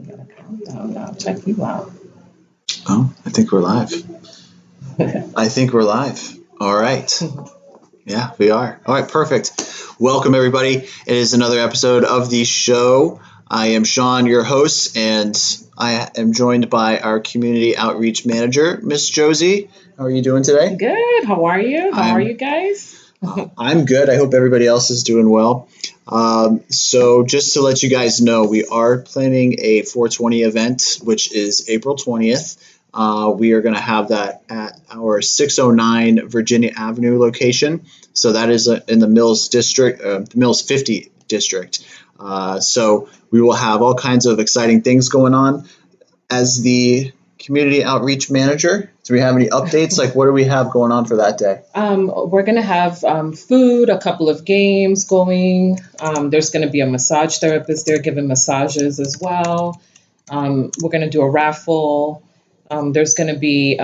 got a countdown now. Check you out. Oh, I think we're live. I think we're live. All right. Yeah, we are. All right, perfect. Welcome, everybody. It is another episode of the show. I am Sean, your host, and I am joined by our community outreach manager, Miss Josie. How are you doing today? Good. How are you? How are you guys? I'm good. I hope everybody else is doing well. So just to let you guys know, we are planning a 420 event, which is April 20th. We are going to have that at our 609 Virginia Avenue location. So that is in the Mills District, the Mills 50 District. So we will have all kinds of exciting things going on. As the community outreach manager, do we have any updates? Like, what do we have going on for that day? We're going to have food, a couple of games going. There's going to be a massage therapist there giving massages as well. We're going to do a raffle. There's going to be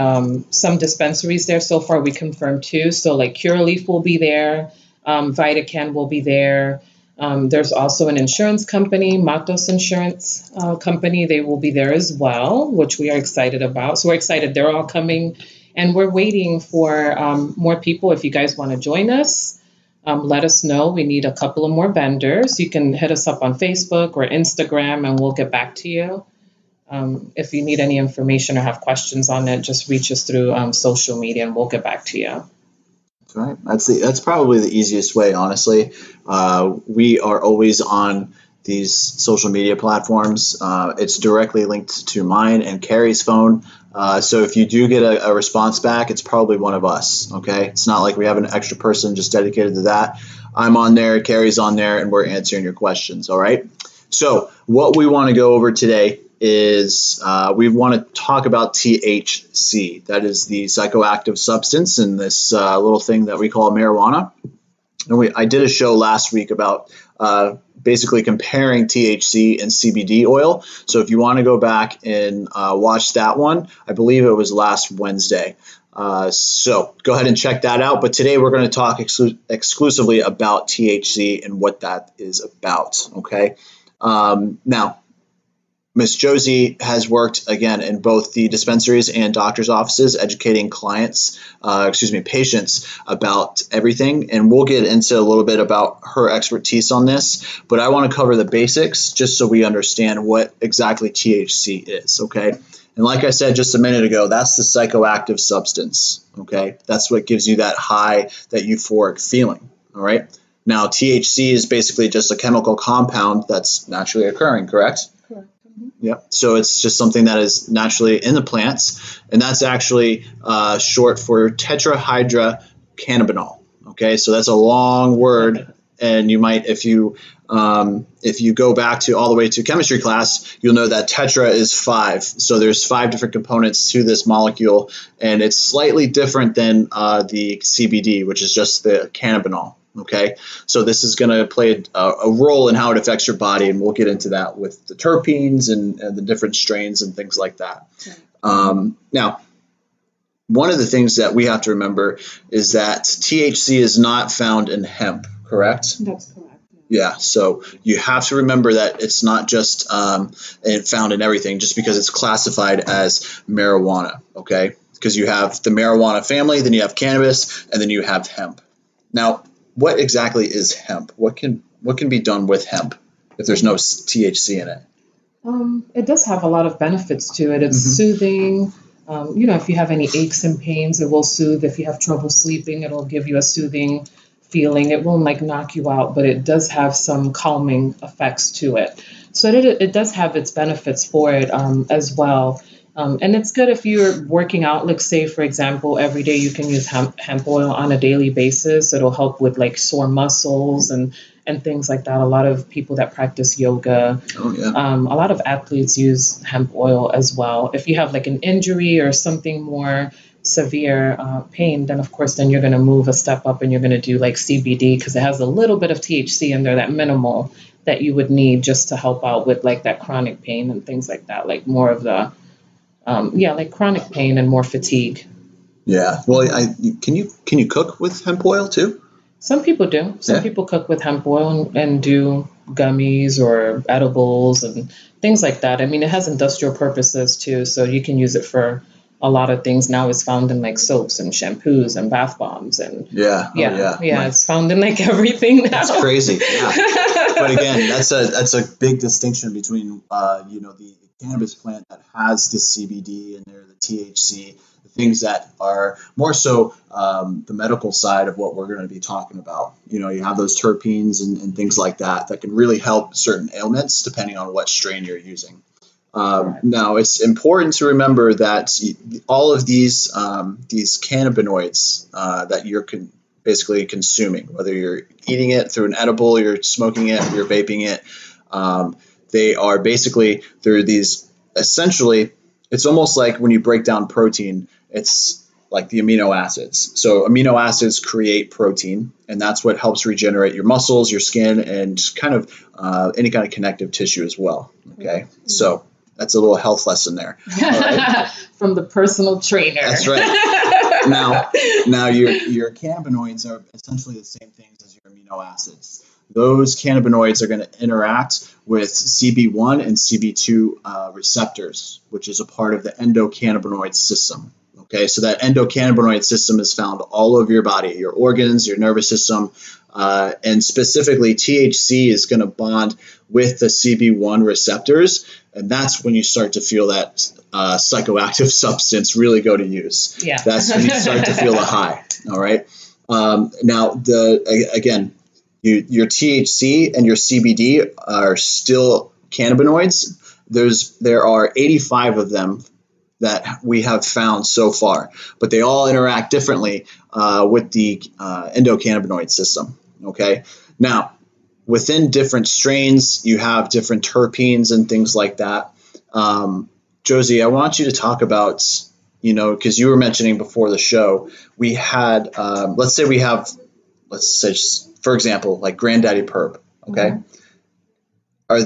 some dispensaries there. So far, we confirmed 2. So like Curaleaf will be there. VitaCan will be there. There's also an insurance company, Matos Insurance Company. They will be there as well, which we are excited about. So we're excited. They're all coming. And we're waiting for more people. If you guys want to join us, let us know. We need a couple of more vendors. You can hit us up on Facebook or Instagram, and we'll get back to you. If you need any information or have questions on it, just reach us through social media, and we'll get back to you. That's right. That's probably the easiest way, honestly. We are always on these social media platforms. It's directly linked to mine and Carrie's phone. So if you do get a response back, it's probably one of us. Okay. It's not like we have an extra person just dedicated to that. I'm on there, Carrie's on there, and we're answering your questions. All right. So what we want to go over today is we want to talk about THC. That is the psychoactive substance in this little thing that we call marijuana. And I did a show last week about basically comparing THC and CBD oil. So if you want to go back and watch that one, I believe it was last Wednesday. So go ahead and check that out. But today we're going to talk exclusively about THC and what that is about. Okay. Now, Ms. Josie has worked, again, in both the dispensaries and doctor's offices, educating patients about everything. And we'll get into a little bit about her expertise on this. But I want to cover the basics just so we understand what exactly THC is, okay? And like I said just a minute ago, that's the psychoactive substance, okay? That's what gives you that high, that euphoric feeling, all right? Now, THC is basically just a chemical compound that's naturally occurring, correct? Correct. Yeah, so it's just something that is naturally in the plants, and that's actually short for tetrahydrocannabinol. Okay, so that's a long word, and you might, if you go back to all the way to chemistry class, you'll know that tetra is 5. So there's 5 different components to this molecule, and it's slightly different than the CBD, which is just the cannabinol. Okay, so this is going to play a role in how it affects your body, and we'll get into that with the terpenes and the different strains and things like that. Okay. Now, one of the things that we have to remember is that THC is not found in hemp, correct? That's correct. Yeah, so you have to remember that it's not just found in everything just because it's classified as marijuana, okay? Because you have the marijuana family, then you have cannabis, and then you have hemp. Now, what exactly is hemp? What can be done with hemp if there's no THC in it? It does have a lot of benefits to it. It's soothing. If you have any aches and pains, it will soothe. If you have trouble sleeping, it'll give you a soothing feeling. It won't like knock you out, but it does have some calming effects to it. So it does have its benefits for it as well. And it's good if you're working out, like say, for example, every day you can use hemp oil on a daily basis. It'll help with like sore muscles and things like that. A lot of people that practice yoga, a lot of athletes use hemp oil as well. If you have like an injury or something more severe pain, then of course, then you're going to move a step up and you're going to do like CBD because it has a little bit of THC in there, that minimal that you would need just to help out with like that chronic pain and things like that, like more of the like chronic pain and more fatigue. Yeah. Well, can you cook with hemp oil too? Some people do. Some people cook with hemp oil and do gummies or edibles and things like that. I mean, it has industrial purposes too, so you can use it for a lot of things. Now it's found in like soaps and shampoos and bath bombs and Yeah. Oh, yeah. yeah. It's found in like everything now. That's crazy. Yeah. But again, that's a big distinction between the cannabis plant that has the CBD in there, the THC, the things that are more so the medical side of what we're going to be talking about. You have those terpenes and things like that can really help certain ailments depending on what strain you're using. Now, it's important to remember that all of these cannabinoids that you're basically consuming, whether you're eating it through an edible, you're smoking it, you're vaping it, they are basically, they're these, essentially, it's almost like when you break down protein, it's like the amino acids. So amino acids create protein, and that's what helps regenerate your muscles, your skin, and kind of any kind of connective tissue as well. Okay, so that's a little health lesson there. All right? From the personal trainer. That's right. Now your cannabinoids are essentially the same things as your amino acids. Those cannabinoids are going to interact with CB1 and CB2 receptors, which is a part of the endocannabinoid system. Okay, so that endocannabinoid system is found all over your body, your organs, your nervous system, and specifically THC is going to bond with the CB1 receptors, and that's when you start to feel that psychoactive substance really go to use. Yeah. That's when you start to feel the high. All right. Now, your THC and your CBD are still cannabinoids. There are 85 of them that we have found so far, but they all interact differently with the endocannabinoid system. Okay. Now, within different strains, you have different terpenes and things like that. Josie, I want you to talk about, because you were mentioning before the show, we had, let's say, for example, like Granddaddy Purp. Okay. Mm-hmm. Are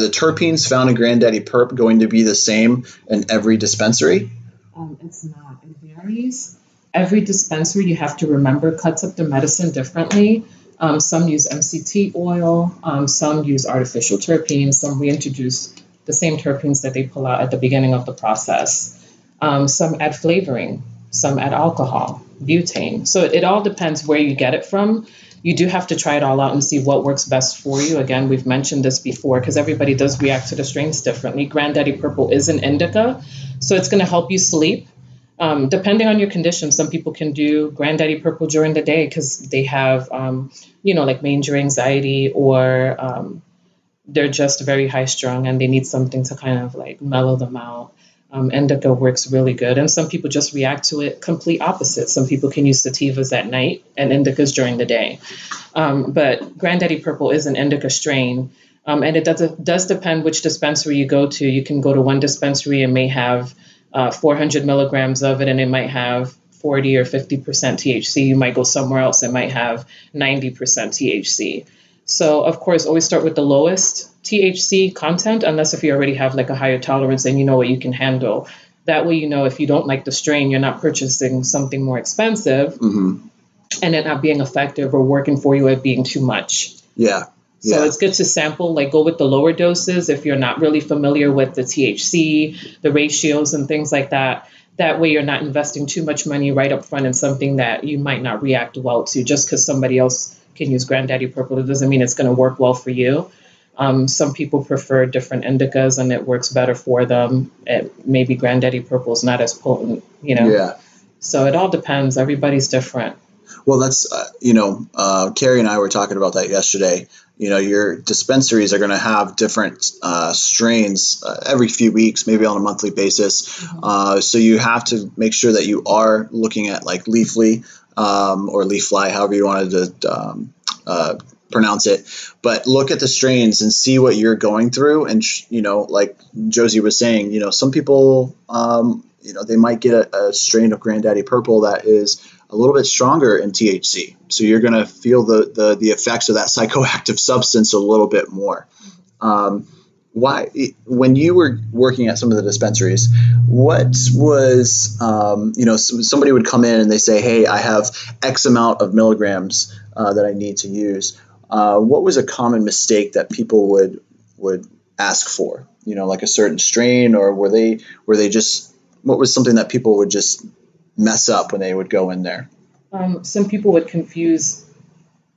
the terpenes found in Granddaddy Purp going to be the same in every dispensary? It's not. It varies. Every dispensary, you have to remember, cuts up the medicine differently. Some use MCT oil. Some use artificial terpenes. Some reintroduce the same terpenes that they pull out at the beginning of the process. Some add flavoring. Some add alcohol, butane. So it all depends where you get it from. You do have to try it all out and see what works best for you. Again, we've mentioned this before because everybody does react to the strains differently. Granddaddy Purple is an indica, so it's going to help you sleep. Depending on your condition, some people can do Granddaddy Purple during the day because they have, like major anxiety, or they're just very high strung and they need something to kind of like mellow them out. Indica works really good. And some people just react to it complete opposite. Some people can use sativas at night and indicas during the day. But Granddaddy Purple is an indica strain. And it does depend which dispensary you go to. You can go to one dispensary and may have 400 milligrams of it, and it might have 40 or 50% THC. You might go somewhere else, it might have 90% THC. So, of course, always start with the lowest THC content, unless if you already have like a higher tolerance and you know what you can handle. That way, if you don't like the strain, you're not purchasing something more expensive and it not being effective or working for you at being too much. Yeah. So it's good to sample, like go with the lower doses if you're not really familiar with the THC, the ratios and things like that. That way you're not investing too much money right up front in something that you might not react well to. Just because somebody else can use Granddaddy Purple, it doesn't mean it's going to work well for you. Some people prefer different indicas and it works better for them. Maybe Granddaddy Purple is not as potent, Yeah. So it all depends. Everybody's different. Well, that's, Carrie and I were talking about that yesterday. Your dispensaries are going to have different strains every few weeks, maybe on a monthly basis. Mm-hmm. So you have to make sure that you are looking at like Leafly or Leafly, however you wanted to pronounce it. But look at the strains and see what you're going through. And, like Josie was saying, some people, they might get a strain of Granddaddy Purple that is a little bit stronger in THC. So you're going to feel the effects of that psychoactive substance a little bit more. Why, when you were working at some of the dispensaries, what was, somebody would come in and they say, hey, I have X amount of milligrams that I need to use. what was a common mistake that people would ask for? You know, like a certain strain, or were they just, what was something that people would just mess up when they would go in there? Some people would confuse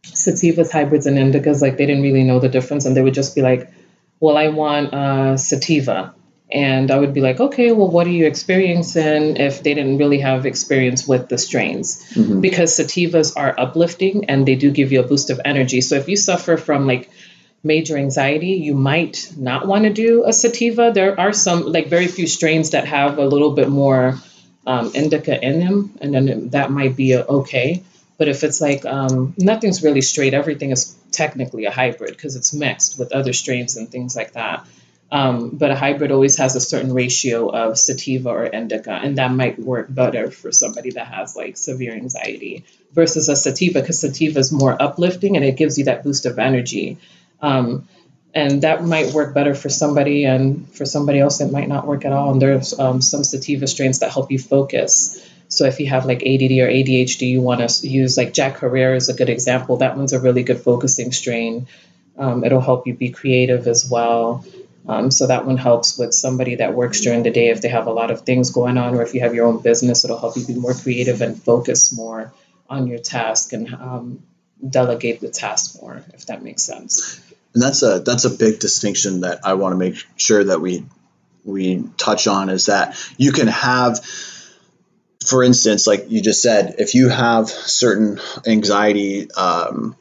sativas, hybrids, and indicas, like they didn't really know the difference, and they would just be like, well, I want sativa. And I would be like, okay, well, what are you experiencing, if they didn't really have experience with the strains? Mm-hmm. Because sativas are uplifting and they do give you a boost of energy. So if you suffer from like major anxiety, you might not want to do a sativa. There are some, like very few strains that have a little bit more indica in them, and then that might be okay. But if it's like nothing's really straight, everything is technically a hybrid because it's mixed with other strains and things like that. But a hybrid always has a certain ratio of sativa or indica, and that might work better for somebody that has like severe anxiety versus a sativa, because sativa is more uplifting and it gives you that boost of energy. And that might work better for somebody, and for somebody else it might not work at all. And there's some sativa strains that help you focus. So if you have like ADD or ADHD, you want to use like Jack Herrera is a good example. That one's a really good focusing strain. It'll help you be creative as well. So that one helps with somebody that works during the day if they have a lot of things going on, or if you have your own business, it'll help you be more creative and focus more on your task and delegate the task more, if that makes sense. And that's a big distinction that I want to make sure that we touch on, is that you can have, for instance, like you just said, if you have certain anxiety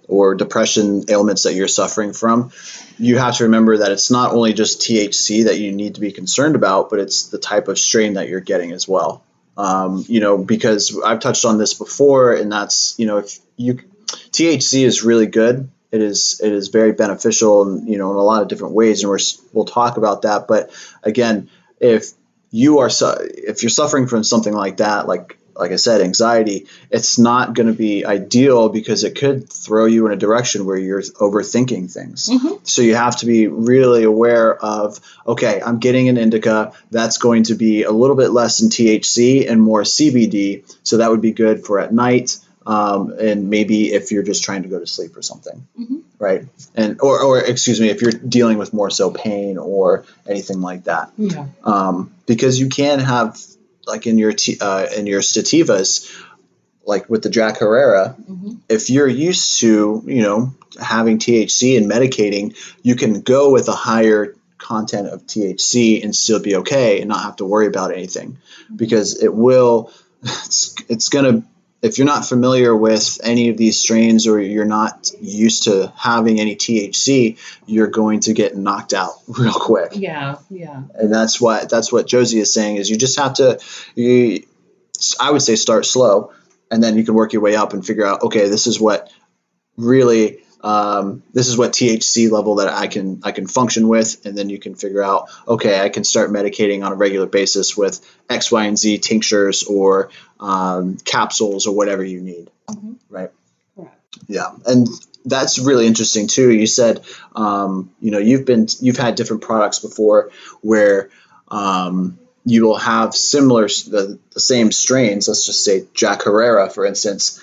or depression ailments that you're suffering from, you have to remember that it's not only just THC that you need to be concerned about, but it's the type of strain that you're getting as well. You know, because I've touched on this before, and that's, you know, THC is really good. It is very beneficial, you know, in a lot of different ways, and we'll talk about that. But again, if you're suffering from something like that, like I said, anxiety, it's not going to be ideal because it could throw you in a direction where you're overthinking things. Mm-hmm. So you have to be really aware of, okay, I'm getting an indica that's going to be a little bit less in THC and more CBD. So that would be good for at night. And maybe if you're just trying to go to sleep or something, Mm-hmm. right? And or excuse me, if you're dealing with more so pain or anything like that, Yeah. Because you can have, like in your sativas, like with the Jack Herrera, Mm-hmm. if you're used to, you know, having THC and medicating, you can go with a higher content of THC and still be okay and not have to worry about anything, because it's going to, if you're not familiar with any of these strains or you're not used to having any THC, you're going to get knocked out real quick. Yeah. And that's what Josie is saying, is you just have to, I would say, start slow, and then you can work your way up and figure out, okay, this is what really, this is what THC level that I can function with, and then you can figure out, okay, I can start medicating on a regular basis with X, Y, and Z tinctures or capsules or whatever you need, Mm-hmm. right? Correct. Yeah, and that's really interesting too. You said, you know, you've had different products before where you will have the same strains. Let's just say Jack Herrera, for instance,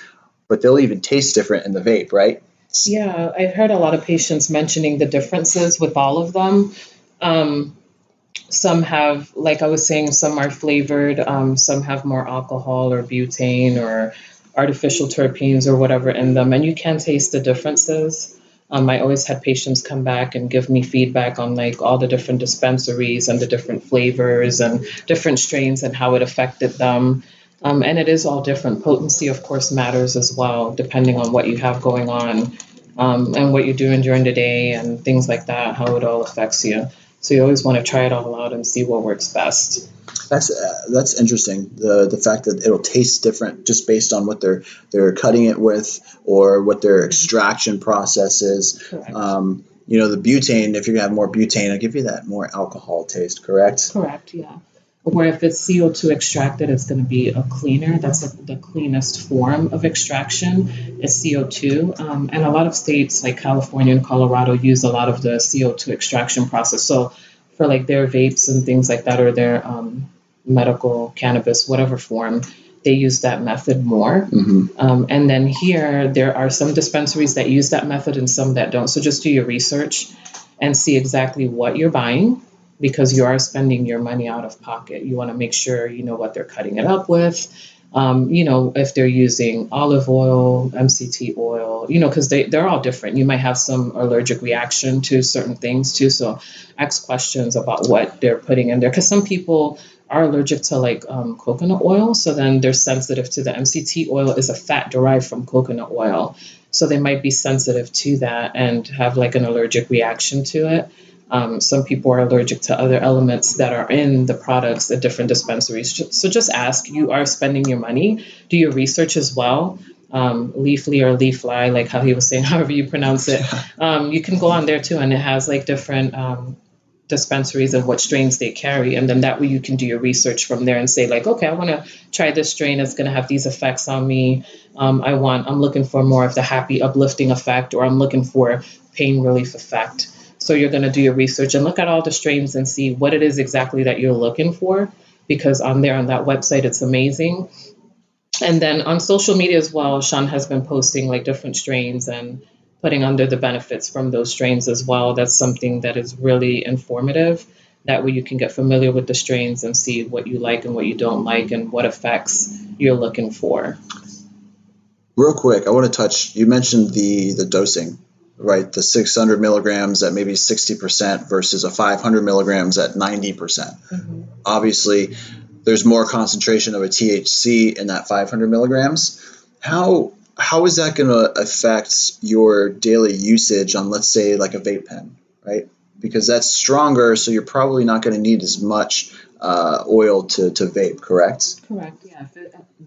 but they'll even taste different in the vape, right? Yeah, I've heard a lot of patients mentioning the differences with all of them. Some have, like I was saying, some are flavored, some have more alcohol or butane or artificial terpenes or whatever in them, and you can taste the differences. I always had patients come back and give me feedback on like all the different dispensaries and the different flavors and different strains and how it affected them. And it is all different. Potency, of course, matters as well, depending on what you have going on and what you're doing during the day and things like that, how it all affects you. So you always want to try it all out and see what works best. That's interesting. The fact that it'll taste different just based on what they're cutting it with or what their extraction process is. Correct. You know, the butane, if you're gonna have more butane, it'll give you that more alcohol taste, correct? Correct, yeah. Where if it's CO2 extracted, it's going to be a cleaner. That's like the cleanest form of extraction is CO2. And a lot of states like California and Colorado use a lot of the CO2 extraction process. So for like their vapes and things like that, or their medical cannabis, whatever form, they use that method more. And then here, there are some dispensaries that use that method and some that don't. So just do your research and see exactly what you're buying, because you are spending your money out of pocket. You want to make sure you know what they're cutting it up with. If they're using olive oil, MCT oil, because they're all different. You might have some allergic reaction to certain things too. So ask questions about what they're putting in there, because some people are allergic to like coconut oil. So then they're sensitive to the MCT oil is a fat derived from coconut oil. So they might be sensitive to that and have like an allergic reaction to it. Some people are allergic to other elements that are in the products at different dispensaries. So just ask. You are spending your money. Do your research as well. Leafly or Leafly, like how he was saying, however you pronounce it. You can go on there too, and it has like different dispensaries and what strains they carry. And then that way you can do your research from there and say like, okay, I want to try this strain. It's going to have these effects on me. I'm looking for more of the happy, uplifting effect, or I'm looking for pain relief effect. So you're going to do your research and look at all the strains and see what it is exactly that you're looking for, because on that website, it's amazing. And then on social media as well, Sean has been posting like different strains and putting under the benefits from those strains as well. That's something that is really informative. That way you can get familiar with the strains and see what you like and what you don't like and what effects you're looking for. Real quick, I want to touch, you mentioned the dosing, right? The 600 milligrams at maybe 60% versus a 500 milligrams at 90%. Obviously, there's more concentration of a THC in that 500 milligrams. How is that going to affect your daily usage on, let's say, like a vape pen, right? Because that's stronger, so you're probably not going to need as much oil to vape, correct? Correct, yeah.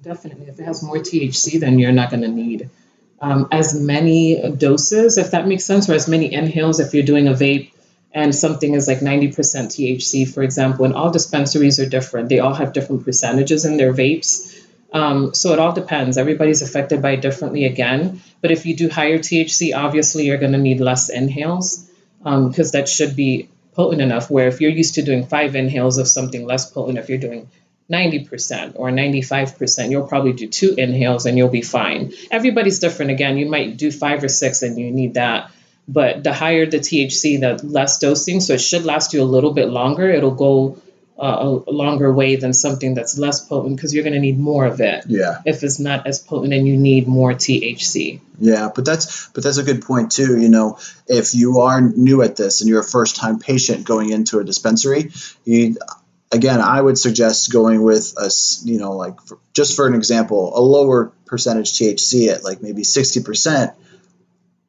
Definitely. If it has more THC, then you're not going to need as many doses, if that makes sense, or as many inhales if you're doing a vape and something is like 90% THC, for example. And all dispensaries are different. They all have different percentages in their vapes. So it all depends. Everybody's affected by it differently again. But if you do higher THC, obviously you're going to need less inhales, because that should be potent enough, where if you're used to doing 5 inhales of something less potent, if you're doing 90% or 95%, you'll probably do 2 inhales and you'll be fine. Everybody's different. Again, you might do 5 or 6 and you need that. But the higher the THC, the less dosing. So it should last you a little bit longer. It'll go a longer way than something that's less potent, because you're going to need more of it. Yeah. If it's not as potent and you need more THC. Yeah, but that's a good point too. If you are new at this and you're a first-time patient going into a dispensary, again, I would suggest going with just for an example, a lower percentage THC at like maybe 60%.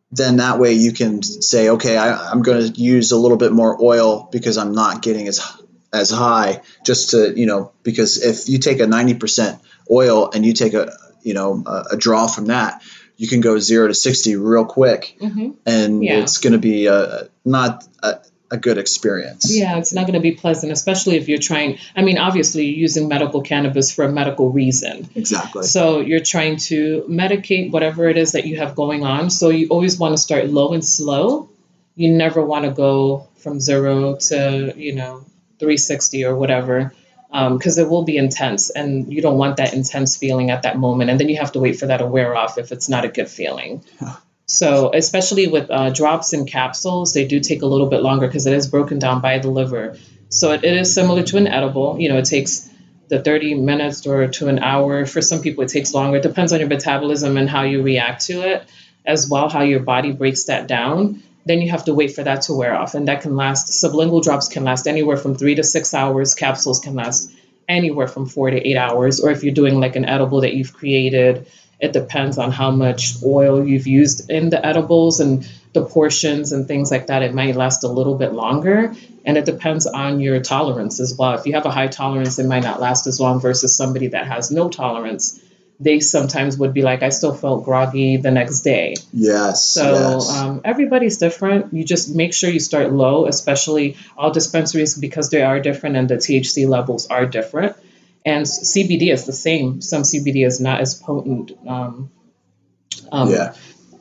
Then that way you can say, okay, I'm going to use a little bit more oil because I'm not getting as high, just to, because if you take a 90% oil and you take a draw from that, you can go 0 to 60 real quick. And it's going to be not a good experience. Yeah, it's not going to be pleasant, especially if you're trying. I mean, obviously, you're using medical cannabis for a medical reason. Exactly. So you're trying to medicate whatever it is that you have going on. So you always want to start low and slow. You never want to go from 0 to, 360 or whatever, because it will be intense, and you don't want that intense feeling at that moment. And then you have to wait for that to wear off if it's not a good feeling. So especially with drops and capsules, they do take a little bit longer because it is broken down by the liver. So it is similar to an edible. It takes the 30 minutes or to an hour. For some people, it takes longer. It depends on your metabolism and how you react to it, as well, how your body breaks that down. Then you have to wait for that to wear off. And that can last, sublingual drops can last anywhere from 3 to 6 hours. Capsules can last anywhere from 4 to 8 hours. Or if you're doing like an edible that you've created, it depends on how much oil you've used in the edibles and the portions and things like that. It might last a little bit longer. And it depends on your tolerance as well. If you have a high tolerance, it might not last as long versus somebody that has no tolerance. They sometimes would be like, I still felt groggy the next day. Yes. So everybody's different. You just make sure you start low, especially all dispensaries, because they are different and the THC levels are different. And CBD is the same. Some CBD is not as potent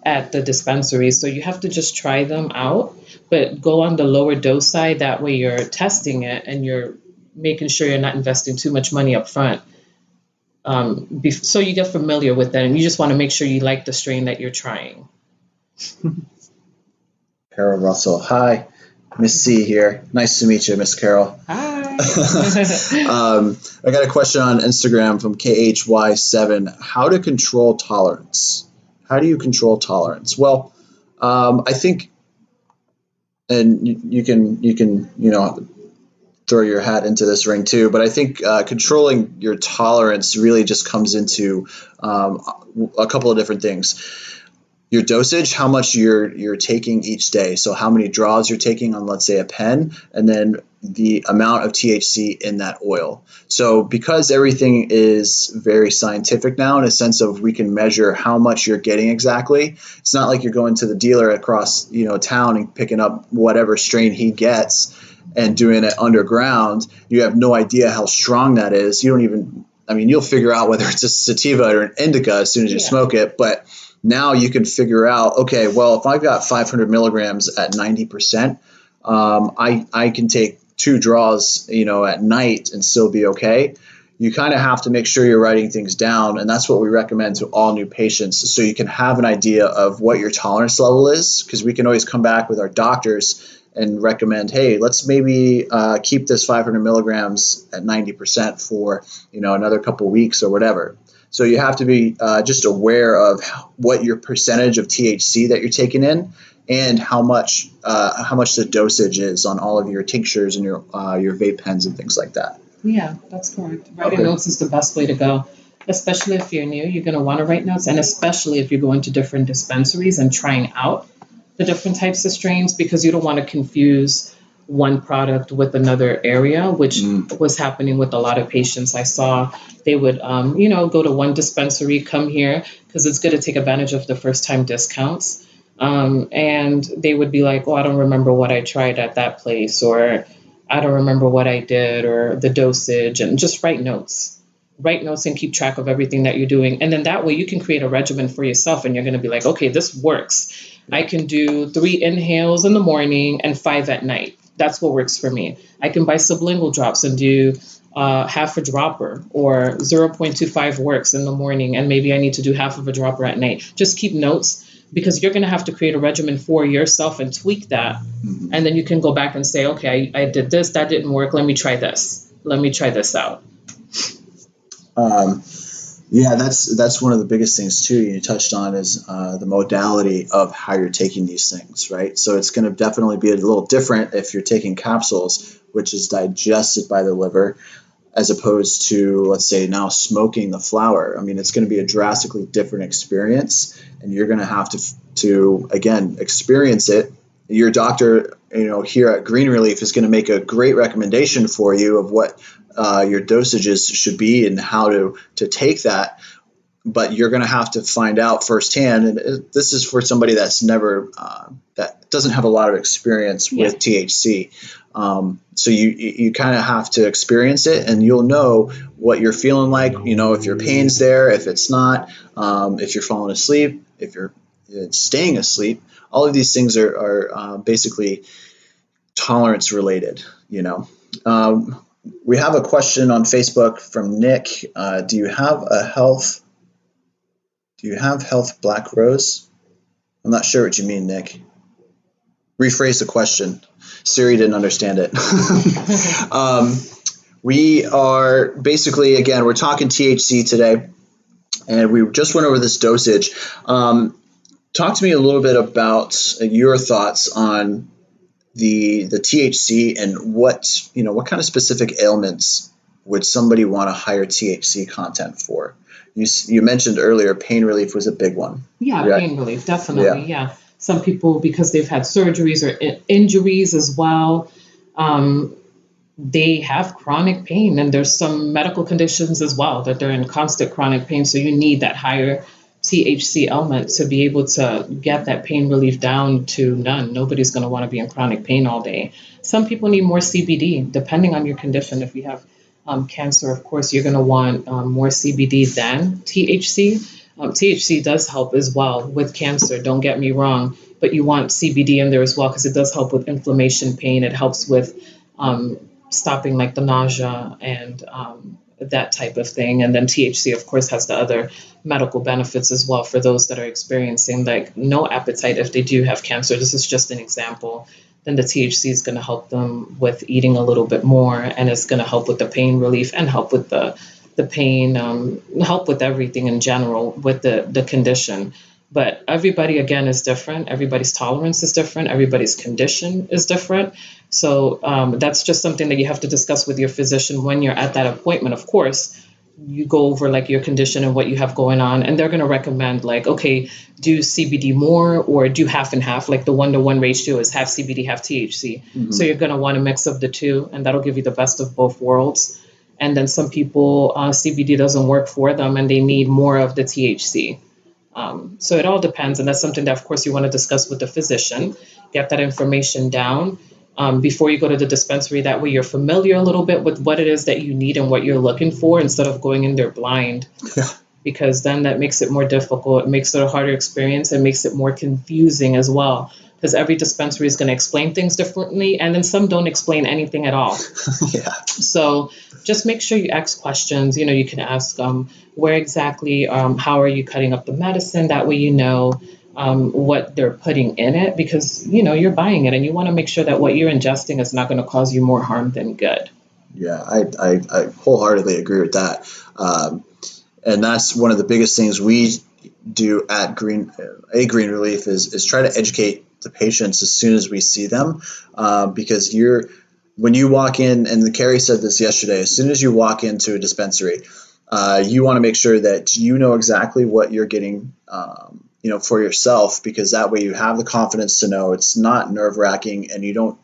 at the dispensary. So you have to just try them out, but go on the lower dose side. That way you're testing it and you're making sure you're not investing too much money up front. so you get familiar with it, and you just want to make sure you like the strain that you're trying. Carol Russell. Hi, Miss C here. Nice to meet you, Miss Carol. Hi. I got a question on Instagram from KHY7. How to control tolerance? How do you control tolerance? Well, I think, and you can throw your hat into this ring too, but I think controlling your tolerance really just comes into a couple of different things. Your dosage, how much you're taking each day. So how many draws you're taking on, let's say, a pen, and then the amount of THC in that oil. So because everything is very scientific now in a sense of we can measure how much you're getting exactly. It's not like you're going to the dealer across town and picking up whatever strain he gets and doing it underground. You have no idea how strong that is. You don't even, you'll figure out whether it's a sativa or an indica as soon as you smoke it, but now you can figure out, okay, well, if I've got 500 milligrams at 90%, I can take 2 draws, at night and still be okay. You kind of have to make sure you're writing things down, and that's what we recommend to all new patients, so you can have an idea of what your tolerance level is, because we can always come back with our doctors and recommend, hey, let's maybe keep this 500 milligrams at 90% for another couple weeks or whatever. So you have to be just aware of what your percentage of THC that you're taking in, and how much the dosage is on all of your tinctures and your vape pens and things like that. Yeah, that's correct. Writing notes is the best way to go, especially if you're new. You're going to want to write notes, and especially if you're going to different dispensaries and trying out the different types of strains, because you don't want to confuse one product with another area, which was happening with a lot of patients I saw. They would, go to one dispensary, come here, because it's good to take advantage of the first-time discounts. And they would be like, oh, I don't remember what I tried at that place, or I don't remember what I did, or the dosage, and just write notes. Write notes and keep track of everything that you're doing. And then that way you can create a regimen for yourself, and you're going to be like, okay, this works. I can do 3 inhales in the morning and 5 at night. That's what works for me. I can buy sublingual drops and do half a dropper, or 0.25 works in the morning, and maybe I need to do half of a dropper at night. Just keep notes, because you're going to have to create a regimen for yourself and tweak that. And then you can go back and say, okay, I did this, that didn't work. Let me try this. Let me try this out. Yeah, that's one of the biggest things too you touched on is the modality of how you're taking these things, right? So it's going to definitely be a little different if you're taking capsules, which is digested by the liver, as opposed to, let's say, now smoking the flower. It's going to be a drastically different experience, and you're going to have to again experience it. Your doctor, here at Green Relief is going to make a great recommendation for you of what your dosages should be and how to take that, but you're going to have to find out firsthand. And this is for somebody that's never that doesn't have a lot of experience with THC. So you kind of have to experience it, and you'll know what you're feeling like. If your pain's there, if it's not, if you're falling asleep, if you're staying asleep. All of these things are basically tolerance related. We have a question on Facebook from Nick. Do you have health black rose? I'm not sure what you mean, Nick. Rephrase the question. Siri didn't understand it. We are basically, again, we're talking THC today, and we just went over this dosage. Talk to me a little bit about your thoughts on the THC, and what kind of specific ailments would somebody want a higher THC content for? You mentioned earlier pain relief was a big one. Yeah, right? Pain relief, definitely. Yeah. Some people, because they've had surgeries or injuries as well, they have chronic pain, and there's some medical conditions as well that they're in constant chronic pain. So you need that higher THC element to be able to get that pain relief down to none. Nobody's going to want to be in chronic pain all day. Some people need more CBD, depending on your condition. If you have cancer, of course, you're going to want more CBD than THC. THC does help as well with cancer, don't get me wrong, but you want CBD in there as well, because it does help with inflammation, pain. It helps with stopping like the nausea and that type of thing. And then THC, of course, has the other medical benefits as well for those that are experiencing like no appetite if they do have cancer. This is just an example. Then the THC is going to help them with eating a little bit more, and it's going to help with the pain relief and help with the pain, help with everything in general with the condition. But everybody, again, is different. Everybody's tolerance is different. Everybody's condition is different. So that's just something that you have to discuss with your physician when you're at that appointment. Of course, you go over like your condition and what you have going on, and they're going to recommend like, okay, do CBD more or do half and half. Like the 1-to-1 ratio is half CBD, half THC. So you're going to want to mix up the two, and that'll give you the best of both worlds. And then some people, CBD doesn't work for them and they need more of the THC. So it all depends. And that's something that, of course, you want to discuss with the physician, get that information down before you go to the dispensary. That way you're familiar a little bit with what it is that you need and what you're looking for instead of going in there blind. Yeah. Because then that makes it more difficult. It makes it a harder experience. It makes it more confusing as well. Because every dispensary is going to explain things differently. And then some don't explain anything at all. Yeah. So just make sure you ask questions. You can ask where exactly, how are you cutting up the medicine? That way you know what they're putting in it, because, you're buying it and you want to make sure that what you're ingesting is not going to cause you more harm than good. Yeah, I wholeheartedly agree with that. And that's one of the biggest things we do at Green Relief is try to educate the patients as soon as we see them, because when you walk in, and Carrie said this yesterday, as soon as you walk into a dispensary, you want to make sure that you know exactly what you're getting, for yourself, because that way you have the confidence to know it's not nerve-wracking and you don't,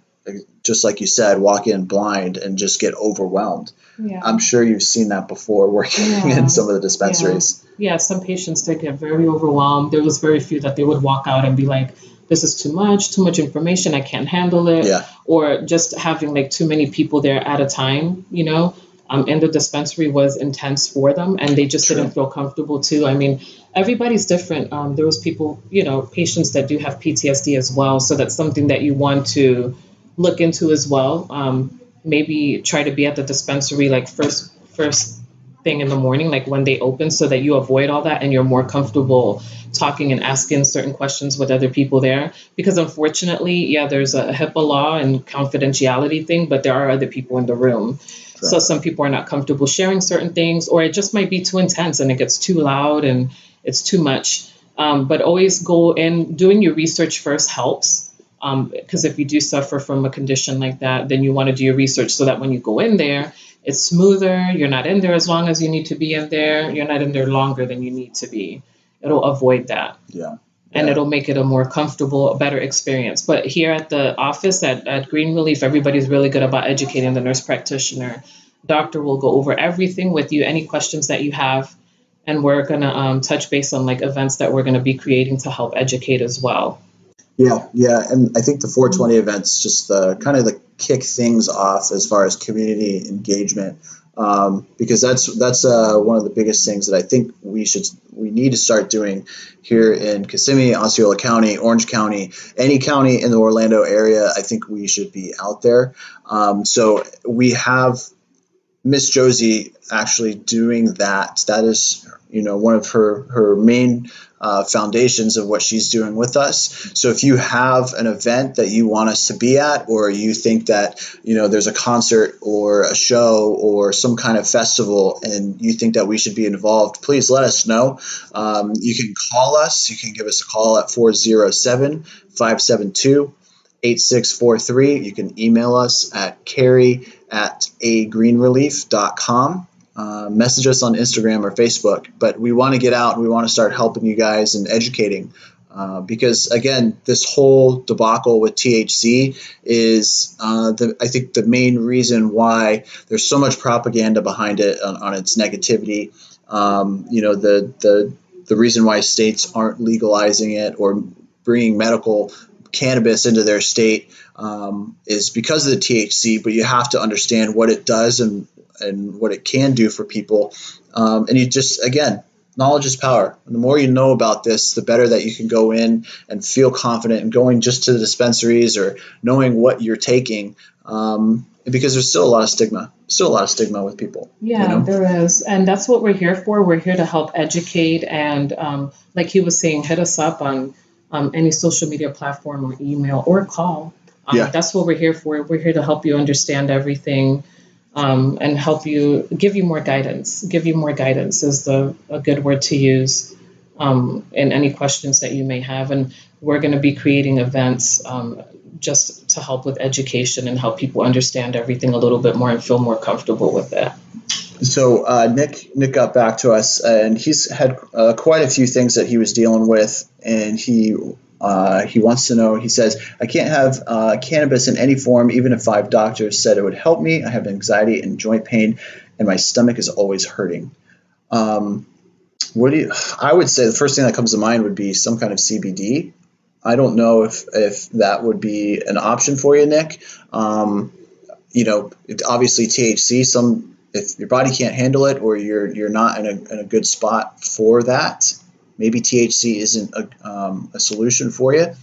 just like you said, walk in blind and just get overwhelmed. Yeah. I'm sure you've seen that before working in some of the dispensaries. Yeah, some patients, they get very overwhelmed. There was very few that they would walk out and be like, this is too much information, I can't handle it. Yeah. Or just having like too many people there at a time, in the dispensary was intense for them, and they just didn't feel comfortable too. I mean, everybody's different. There was people, patients that do have PTSD as well. So that's something that you want to look into as well. Maybe try to be at the dispensary like first thing in the morning, like when they open, so that you avoid all that and you're more comfortable talking and asking certain questions with other people there. Because unfortunately, there's a HIPAA law and confidentiality thing, but there are other people in the room. Sure. So some people are not comfortable sharing certain things, or it just might be too intense and it gets too loud and it's too much. But always go in, doing your research first helps. Because if you do suffer from a condition like that, then you want to do your research so that when you go in there, it's smoother. You're not in there as long as you need to be in there. You're not in there longer than you need to be. It'll avoid that. Yeah. And it'll make it a more comfortable, a better experience. But here at the office at Green Relief, everybody's really good about educating the nurse practitioner. Doctor will go over everything with you, any questions that you have. And we're going to touch base on like events that we're going to be creating to help educate as well. Yeah, and I think the 420 events just kind of kick things off as far as community engagement, because that's one of the biggest things that I think we need to start doing here in Kissimmee, Osceola County, Orange County, any county in the Orlando area. I think we should be out there. So we have Miss Josie actually doing that. That is, one of her main foundations of what she's doing with us. So if you have an event that you want us to be at, or you think that, there's a concert or a show or some kind of festival and you think that we should be involved, please let us know. You can call us. You can give us a call at 407-572-8643. You can email us at carrie@agreenrelief.com. Message us on Instagram or Facebook, but we want to get out and we want to start helping you guys and educating, because again, this whole debacle with THC is I think the main reason why there's so much propaganda behind it on its negativity. The reason why states aren't legalizing it or bringing medical cannabis into their state is because of the THC, but you have to understand what it does and what it can do for people. And you just, again, knowledge is power. And the more you know about this, the better that you can go in and feel confident in going just to the dispensaries or knowing what you're taking. because there's still a lot of stigma with people. Yeah, there is. And that's what we're here for. We're here to help educate. And like he was saying, hit us up on any social media platform or email or call. That's what we're here for. We're here to help you understand everything and help you, give you more guidance. Give you more guidance is a good word to use in any questions that you may have. And we're going to be creating events just to help with education and help people understand everything a little bit more and feel more comfortable with it. So Nick got back to us, and he's had quite a few things that he was dealing with, and he wants to know. He says, "I can't have cannabis in any form, even if 5 doctors said it would help me. I have anxiety and joint pain, and my stomach is always hurting." I would say the first thing that comes to mind would be some kind of CBD. I don't know if that would be an option for you, Nick. Obviously THC. If your body can't handle it, or you're not in a good spot for that, maybe THC isn't a solution for you.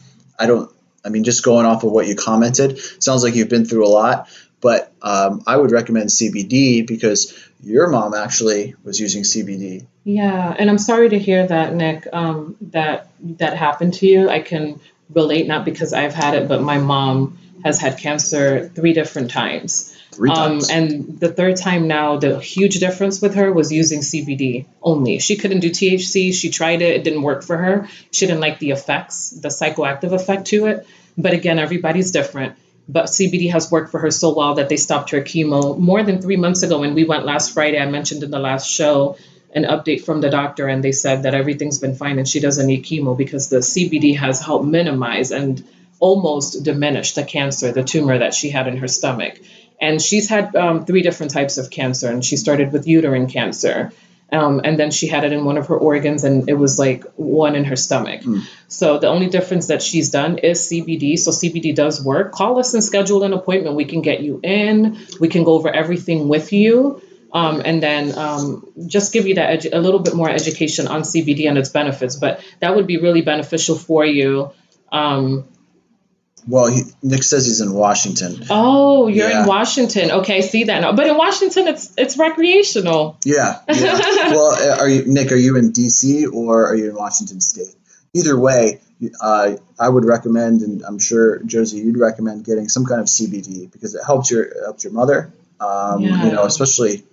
Just going off of what you commented, sounds like you've been through a lot. But I would recommend CBD because your mom actually was using CBD. Yeah, and I'm sorry to hear that, Nick, that happened to you. I can relate, not because I've had it, but my mom has had cancer 3 different times. 3 times. And the 3rd time now, the huge difference with her was using CBD only. She couldn't do THC. She tried it. It didn't work for her. She didn't like the effects, the psychoactive effect to it. But again, everybody's different. But CBD has worked for her so well that they stopped her chemo more than 3 months ago. When we went last Friday, I mentioned in the last show an update from the doctor, and they said that everything's been fine and she doesn't need chemo because the CBD has helped minimize and almost diminish the cancer, the tumor that she had in her stomach. And she's had 3 different types of cancer, and she started with uterine cancer. And then she had it in one of her organs, and it was like one in her stomach. So the only difference that she's done is CBD. So CBD does work. Call us and schedule an appointment. We can get you in. We can go over everything with you. And then just give you that a little bit more education on CBD and its benefits. But that would be really beneficial for you. Well, Nick says he's in Washington. Oh, you're in Washington. Okay, I see that now. But in Washington, it's recreational. Yeah. Well, Nick, are you in D.C. or are you in Washington State? Either way, I would recommend, and I'm sure Josie, you'd recommend getting some kind of CBD because it helps your mother. Especially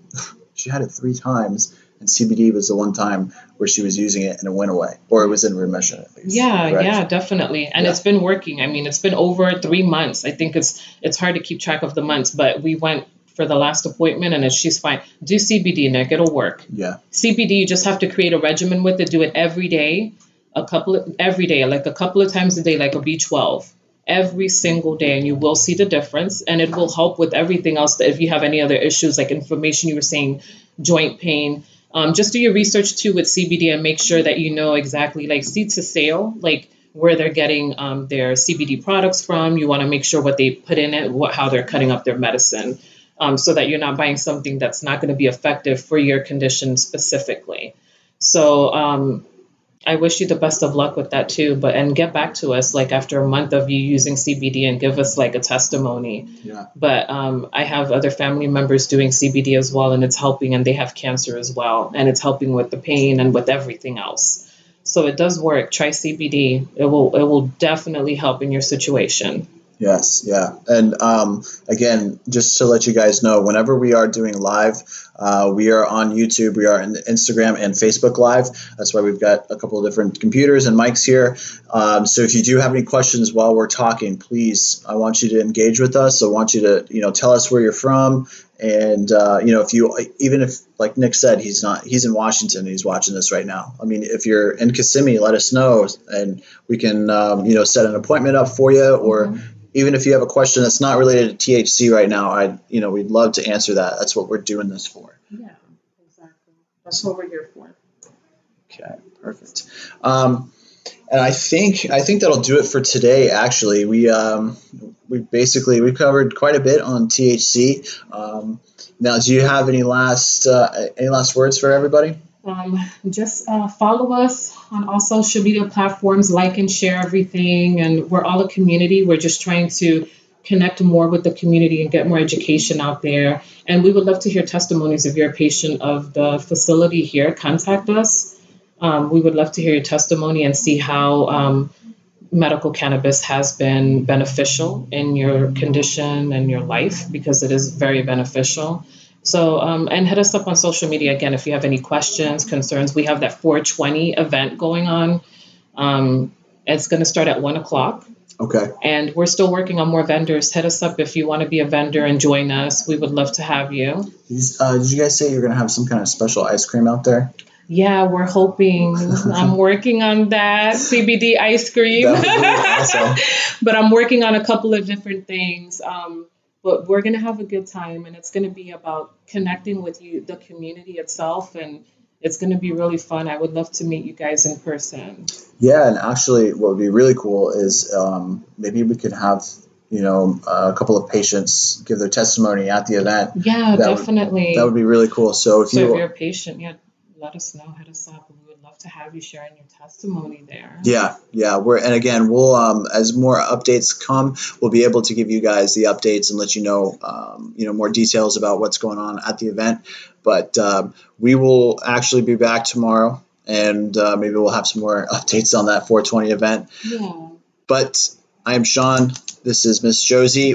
she had it 3 times, and CBD was the one time where she was using it and it went away, or it was in remission at least. Yeah, definitely. And it's been working. I mean, it's been over 3 months. I think it's hard to keep track of the months, but we went for the last appointment and she's fine. Do CBD, Nick. It'll work. Yeah. CBD, you just have to create a regimen with it. Do it every day, like a couple of times a day, like a B12. Every single day, and you will see the difference, and it will help with everything else. That if you have any other issues like inflammation, you were saying joint pain, just do your research too with CBD and make sure that you know exactly like seed to sale, like where they're getting their CBD products from. You want to make sure what they put in it, how they're cutting up their medicine, so that you're not buying something that's not going to be effective for your condition specifically. So I wish you the best of luck with that too, and get back to us like after a month of you using CBD and give us like a testimony. Yeah. But I have other family members doing CBD as well, and it's helping, and they have cancer as well, and it's helping with the pain and with everything else. So it does work. Try CBD. It will definitely help in your situation. Yes, yeah. And again, just to let you guys know, whenever we are doing live, we are on YouTube, we are in Instagram and Facebook Live. That's why we've got a couple of different computers and mics here. So if you do have any questions while we're talking, please, I want you to engage with us. I want you to, tell us where you're from. And, if like Nick said, he's in Washington, he's watching this right now. I mean, if you're in Kissimmee, let us know and we can, set an appointment up for you, or even if you have a question that's not related to THC right now, we'd love to answer that. That's what we're doing this for. Yeah, exactly. That's what we're here for. Okay, perfect. And I think that'll do it for today. Actually, we've covered quite a bit on THC. Now, do you have any last words for everybody? Just follow us on all social media platforms, like and share everything. And we're all a community. We're just trying to connect more with the community and get more education out there. And we would love to hear testimonies. If you're a patient of the facility here, contact us. We would love to hear your testimony and see how medical cannabis has been beneficial in your condition and your life, because it is very beneficial. So, and hit us up on social media again if you have any questions, concerns. We have that 420 event going on. It's going to start at 1 o'clock. Okay. And we're still working on more vendors. Hit us up if you want to be a vendor and join us. We would love to have you. Did you guys say you're going to have some kind of special ice cream out there? Yeah, we're hoping. I'm working on that CBD ice cream. That would be awesome. But I'm working on a couple of different things. But we're going to have a good time, and it's going to be about connecting with you, the community itself, and it's going to be really fun. I would love to meet you guys in person. Yeah, and actually what would be really cool is maybe we could have, a couple of patients give their testimony at the event. Yeah, definitely. That would be really cool. So if you're a patient, let us know, hit us up. We would love to have you sharing your testimony there. Yeah. And again, we'll as more updates come, we'll be able to give you guys the updates and let you know, more details about what's going on at the event. But we will actually be back tomorrow, and maybe we'll have some more updates on that 420 event. Yeah. But I am Sean. This is Miss Josie.